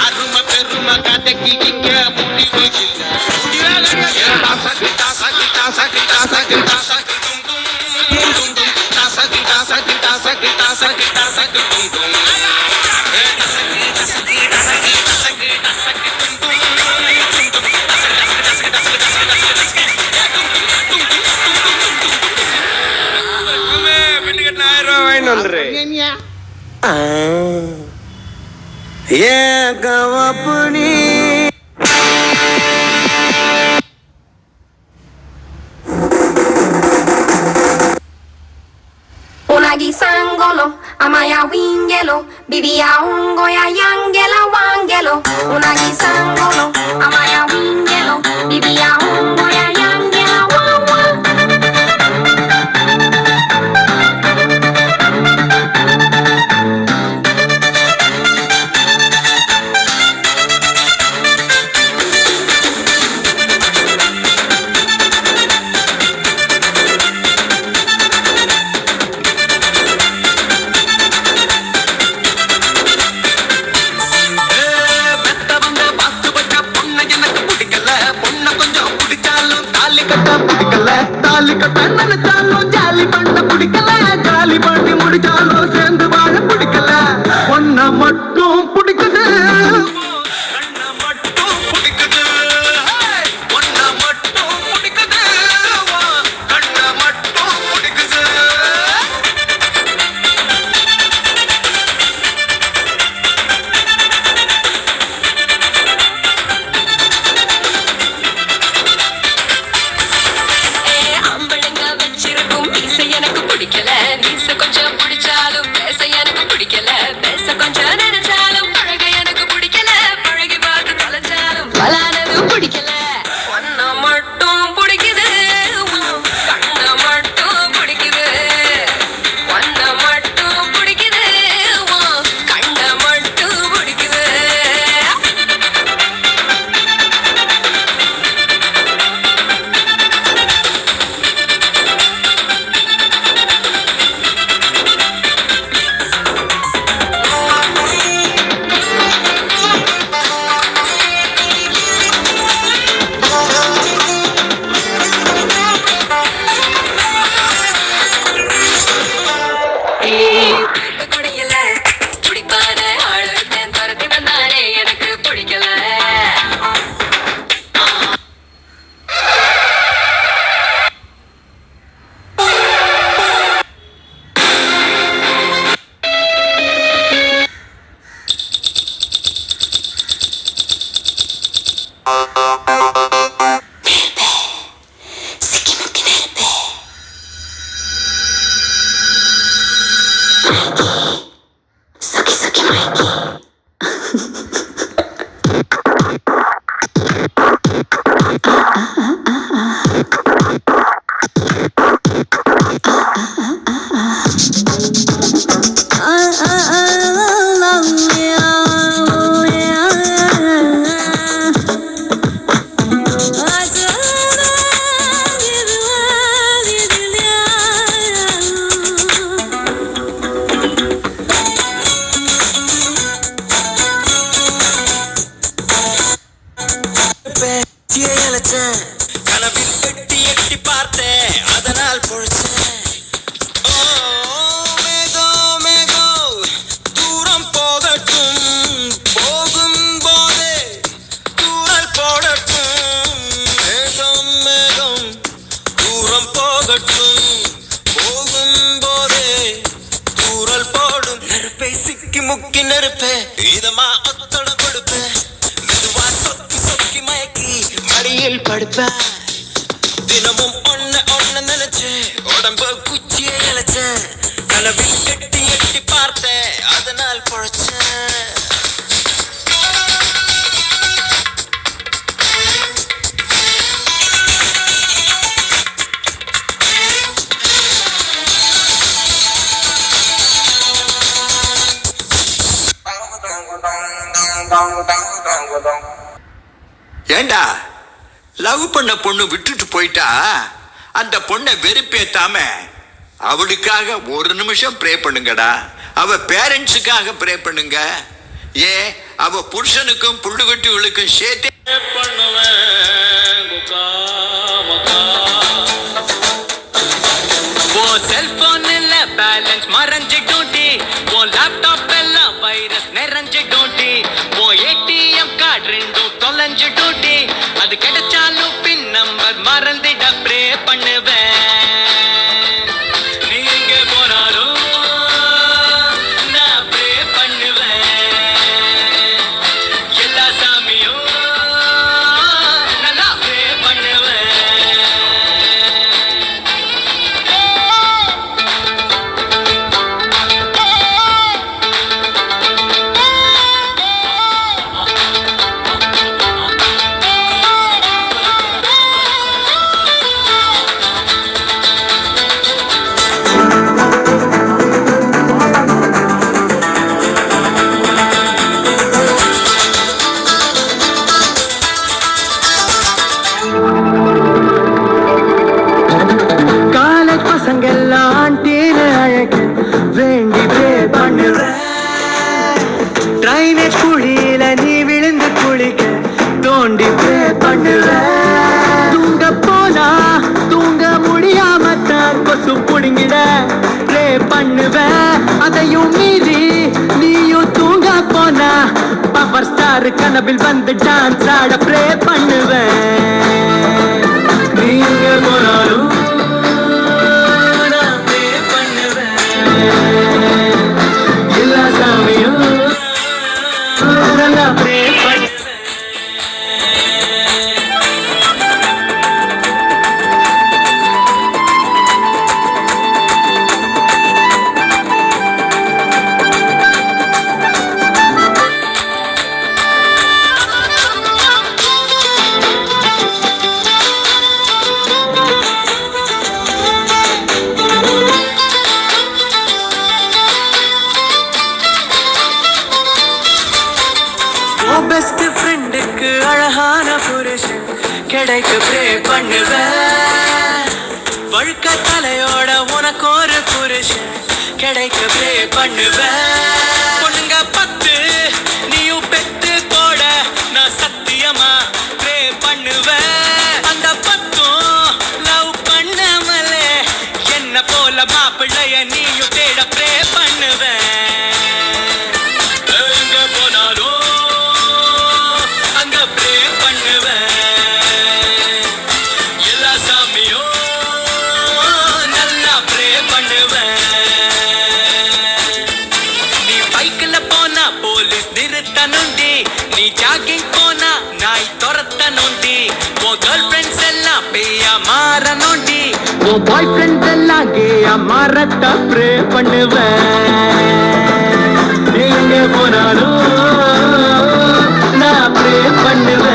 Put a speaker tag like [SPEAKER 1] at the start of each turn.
[SPEAKER 1] அருமை பெருமை கதைக்கு இங்க முடிவு கவப்புனி
[SPEAKER 2] Unagi sangolo, amaya wingelo, bibia ungo ya yangela wangelo. Unagi sangolo, amaya wingelo, bibia ungo ya yangela wawa.
[SPEAKER 1] நினைச்சாலும் ஜாலி பண்ண பிடிக்கல, ஜாலி பண்ணி முடிச்சாலும் சேர்ந்து வாழ பிடிக்கல. ஒன்ன மட்டும் பிடிக்குது, கண்ண மட்டும் பிடிக்குது, ஒன்ன மட்டும் பிடிக்குது, கண்ண மட்டும் பிடிக்குது.
[SPEAKER 2] கொஞ்சம் பிடிச்சாலும் பேச எனக்கு பிடிக்கல, பேச கொஞ்சம் நினைச்சாலும் பழக எனக்கு பிடிக்கல, பழகி பார்த்து தொலைச்சாலும் பலானதும் பிடிக்கல. ஒன்ன மட்டும் பிடிக்குது, கண்ண மட்டும் பிடிக்குது, ஒன்ன மட்டும் பிடிக்குது, கண்ண மட்டும் பிடிக்குது.
[SPEAKER 1] கனவில் எட்டி எட்டி பார்த்தேன், அதனால் பொழைச்சேன். மேகம் மேகம் தூரம் போகட்டும், போகும் போதே தூரல் போடட்டும். மேகம் மேகம் தூரம் போகட்டும், போகும் போதே தூரல் போடும். நெருப்பை சிக்கி முக்கி நெருப்பே இதமா ஒத்தட கொடுப்பேன், மெதுவா சொக்கி சொக்கி மயக்கி மடியில் படுப்பேன். தினமும் ஒன்ன நினைச்சு உடம்பு குச்சியை இழைச்சேன், கனவில் எட்டி எட்டி பார்த்தேன், அதனால் பொழைச்சேன்.
[SPEAKER 3] ஏண்டா லவ் பண்ண பொண்ணு விட்டுட்டு போயிட்டா அந்த பொண்ணை வெறுப்பேத்தாம அவளுக்காக ஒரு நிமிஷம் ப்ரே பண்ணுங்கடா. அவ பேரண்ட்ஸுக்காக ப்ரே பண்ணுங்க. ஏன் அவ புருஷனுக்கும் புள்ளுகுட்டிகளுக்கும் சேர்த்து
[SPEAKER 4] செல்போன் இல்ல பேலன்ஸ் மறைஞ்சிட்டோண்டி, உன் லேப்டாப் எல்லாம் வைரஸ் நிறைஞ்சிட்டோண்டி, உன் ஏடிஎம் கார்டு ரெண்டும் தொலைஞ்சிட்டோண்டி, அது கிடைச்சாலும் பின் நம்பர் மறந்துட ப்ரே பண்ணுவேன். நீ எங்க போனாலும் நான் ப்ரே பண்ணுவேன். எல்லா சாமியும் நல்லா ப்ரே பண்ணுவேன். ட்ரைனேஜ் குழியில நீ விழுந்து குளிக்க தோண்டி ப்ரே பண்ணுவேன். தூங்க போனா தூங்க முடியாம தான் கொசு புடுங்கிட ப்ரே பண்ணுவேன். அதையும் மீறி நீயும் தூங்க போனா பவர் ஸ்டார் கனவில் வந்து டான்ஸ் ஆட ப்ரே பண்ணுவேன். நீங்க போனாலும் நான் ப்ரே பண்ணுவேன். எல்லா சாமியும் நல்லா ப்ரே பண்ணுவேன். பெஸ்ட் ஃப்ரெண்டுக்கு அழகான புருஷன் கிடைக்க ப்ரே பண்ணுவேன். வழுக்க தலையோட உனக்கு ஒரு புருஷன் கிடைக்க ப்ரே பண்ணுவேன். பொண்ணுங்க 10 நீயும் பெத்து போட நான் சத்தியமா ப்ரே பண்ணுவேன். அந்த 10 லவ் பண்ணாமலே என்ன போல மாப்பிள்ளைய நீயும் தேட ப்ரே பண்ணுவேன். எங்க போனாலும் அங்க ப்ரே பண்ணுவேன். எல்லா சாமியும் நல்லா ப்ரே பண்ணுவேன். நீ பைக்கில் போனா போலீஸ் நிறுத்தணுண்டி, நீ ஜாகிங் போனா நாய் துரத்தணுண்டி, உன் கேர்ள் ஃப்ரெண்ட்ஸ் எல்லாம் பேயா மாறணுண்டி, உன் பாய் ஃப்ரெண்ட்ஸ் எல்லாம் கேயா மாறத்த ப்ரே பண்ணுவேன். எங்க போனாலும் நான் ப்ரே பண்ணுவேன்.